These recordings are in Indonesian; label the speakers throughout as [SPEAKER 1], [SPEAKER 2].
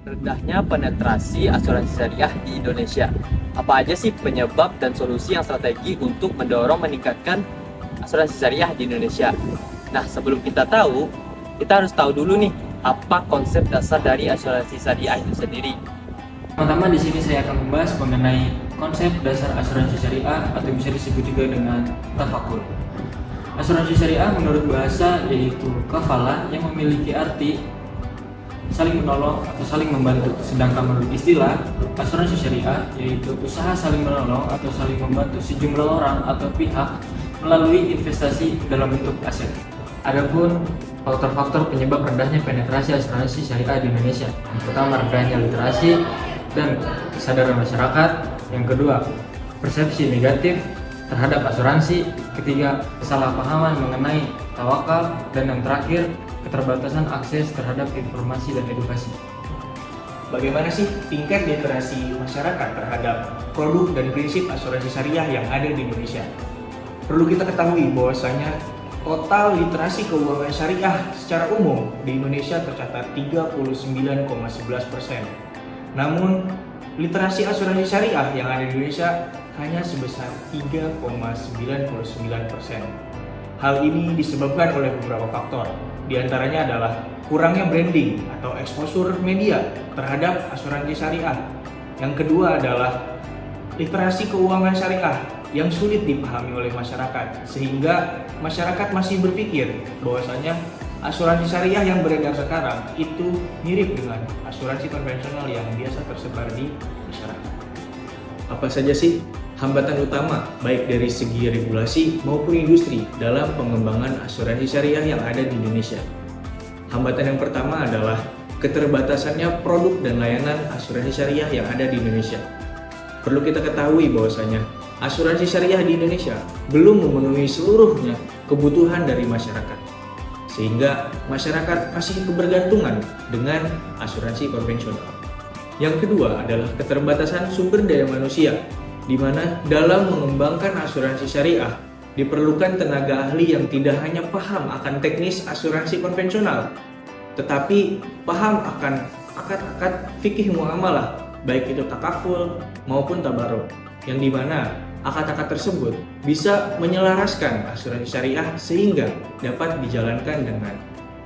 [SPEAKER 1] Rendahnya penetrasi asuransi syariah di Indonesia. Apa aja sih penyebab dan solusi yang strategi untuk mendorong meningkatkan asuransi syariah di Indonesia? Nah, sebelum kita tahu, kita harus tahu dulu nih, apa konsep dasar dari asuransi syariah itu sendiri.
[SPEAKER 2] Pertama di sini saya akan membahas mengenai konsep dasar asuransi syariah atau bisa disebut juga dengan tafakul. Asuransi syariah menurut bahasa yaitu kafalah yang memiliki arti saling menolong atau saling membantu. Sedangkan menurut istilah, asuransi syariah yaitu usaha saling menolong atau saling membantu sejumlah orang atau pihak melalui investasi dalam bentuk aset. Adapun faktor-faktor penyebab rendahnya penetrasi asuransi syariah di Indonesia. Yang pertama, rendahnya literasi dan kesadaran masyarakat. Yang kedua, persepsi negatif terhadap asuransi. Ketiga, kesalahpahaman mengenai tawakal. Dan yang terakhir, keterbatasan akses terhadap informasi dan edukasi.
[SPEAKER 3] Bagaimana sih tingkat literasi masyarakat terhadap produk dan prinsip asuransi syariah yang ada di Indonesia? Perlu kita ketahui bahwasanya total literasi keuangan syariah secara umum di Indonesia tercatat 39,11%. Namun, literasi asuransi syariah yang ada di Indonesia hanya sebesar 3,99%. Hal ini disebabkan oleh beberapa faktor. Di antaranya adalah kurangnya branding atau exposure media terhadap asuransi syariah. Yang kedua adalah literasi keuangan syariah yang sulit dipahami oleh masyarakat, sehingga masyarakat masih berpikir bahwasanya asuransi syariah yang beredar sekarang itu mirip dengan asuransi konvensional yang biasa tersebar di masyarakat. Apa saja sih hambatan utama baik dari segi regulasi maupun industri dalam pengembangan asuransi syariah yang ada di Indonesia? Hambatan yang pertama adalah keterbatasannya produk dan layanan asuransi syariah yang ada di Indonesia. Perlu kita ketahui bahwasanya asuransi syariah di Indonesia belum memenuhi seluruhnya kebutuhan dari masyarakat, sehingga masyarakat masih kebergantungan dengan asuransi konvensional. Yang kedua adalah keterbatasan sumber daya manusia, di mana dalam mengembangkan asuransi syariah diperlukan tenaga ahli yang tidak hanya paham akan teknis asuransi konvensional, tetapi paham akan akad-akad fikih muamalah, baik itu takaful maupun tabarruk, yang dimana akad-akad tersebut bisa menyelaraskan asuransi syariah sehingga dapat dijalankan dengan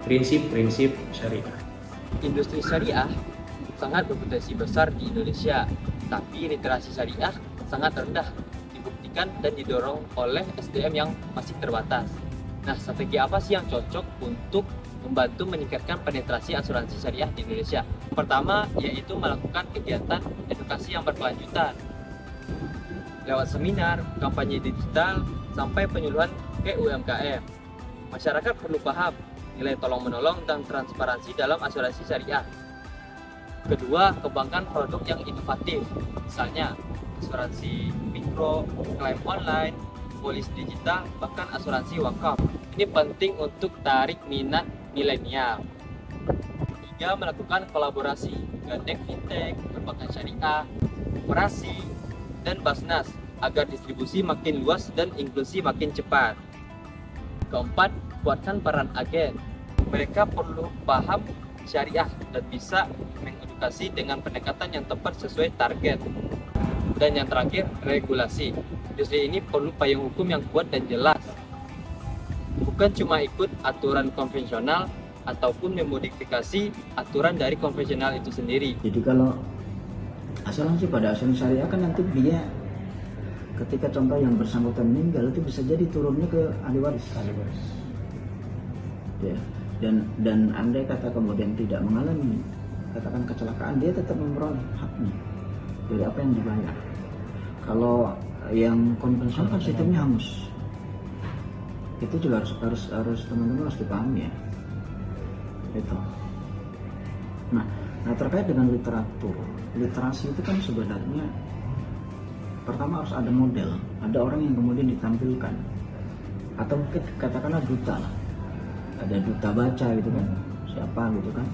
[SPEAKER 3] prinsip-prinsip syariah.
[SPEAKER 1] Industri syariah sangat berpotensi besar di Indonesia, tapi literasi syariah sangat rendah, dibuktikan dan didorong oleh SDM yang masih terbatas. Nah, strategi apa sih yang cocok untuk membantu meningkatkan penetrasi asuransi syariah di Indonesia? Pertama, yaitu melakukan kegiatan edukasi yang berkelanjutan lewat seminar, kampanye digital, sampai penyuluhan ke UMKM. Masyarakat perlu paham nilai tolong-menolong dan transparansi dalam asuransi syariah. Kedua, kembangkan produk yang inovatif, misalnya asuransi mikro, klaim online, polis digital, bahkan asuransi wakaf. Ini penting untuk tarik minat milenial. Tiga, melakukan kolaborasi, gandeng fintech, perbankan syariah, koperasi, dan Basnas agar distribusi makin luas dan inklusi makin cepat. Keempat, kuatkan peran agen. Mereka perlu paham syariah dan bisa mengedukasi dengan pendekatan yang tepat sesuai target. Dan yang terakhir, regulasi. Industri ini perlu payung hukum yang kuat dan jelas. Bukan cuma ikut aturan konvensional ataupun memodifikasi aturan dari konvensional itu sendiri.
[SPEAKER 4] Jadi kalau asuransi pada asuransi syariah kan nanti dia ketika contoh yang bersangkutan meninggal itu bisa jadi turunnya ke ahli waris. Ya. Dan andai kata kemudian tidak mengalami katakan kecelakaan, dia tetap memperoleh haknya dari apa yang dibayar. Kalau yang konvensional kan sistemnya hangus. Itu juga harus teman-teman harus dipahami ya. Itu. Nah, terkait dengan literatur, literasi itu kan sebenarnya pertama harus ada model, ada orang yang kemudian ditampilkan, atau mungkin katakanlah duta lah, ada duta baca gitu kan, siapa gitu kan,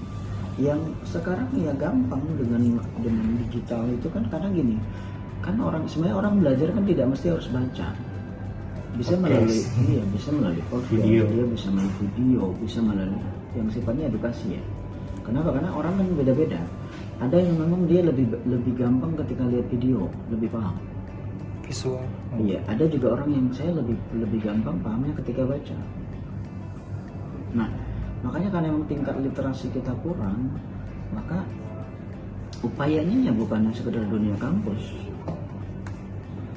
[SPEAKER 4] yang sekarang ya gampang dengan digital itu kan, kadang gini, kan sebenarnya orang belajar kan tidak mesti harus baca, bisa melalui bisa melalui video, dia bisa melalui video, bisa melalui yang sifatnya edukasi ya. Kenapa? Karena orang kan beda-beda. Ada yang memang dia lebih gampang ketika lihat video, lebih paham.
[SPEAKER 5] Visual.
[SPEAKER 4] Iya, ada juga orang yang saya lebih gampang pahamnya ketika baca. Nah, makanya karena memang tingkat literasi kita kurang, maka upayanya ya bukan sekedar dunia kampus.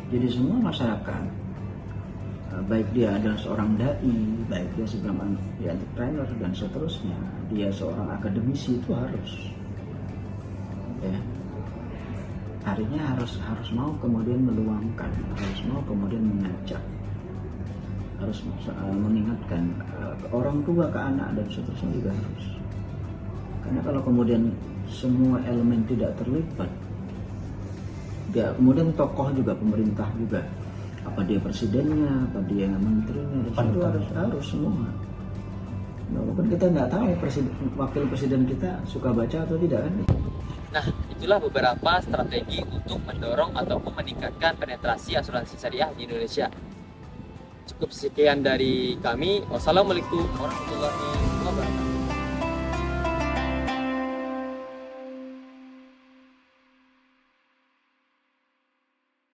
[SPEAKER 4] Jadi semua masyarakat, baik dia adalah seorang dai, baik dia seorang entrepreneur dan seterusnya, dia seorang akademisi, itu harus, ya, harinya harus mau kemudian meluangkan, harus mau kemudian mengajak, harus mengingatkan ke orang tua, ke anak dan seterusnya juga harus. Karena kalau kemudian semua elemen tidak terlibat, ya kemudian tokoh juga, pemerintah juga, apa dia presidennya, apa dia menterinya, itu harus semua. Walaupun kita nggak tahu wakil presiden kita suka baca atau tidak kan.
[SPEAKER 1] Nah, itulah beberapa strategi untuk mendorong ataupun meningkatkan penetrasi asuransi syariah di Indonesia. Cukup sekian dari kami. Wassalamualaikum warahmatullahi wabarakatuh.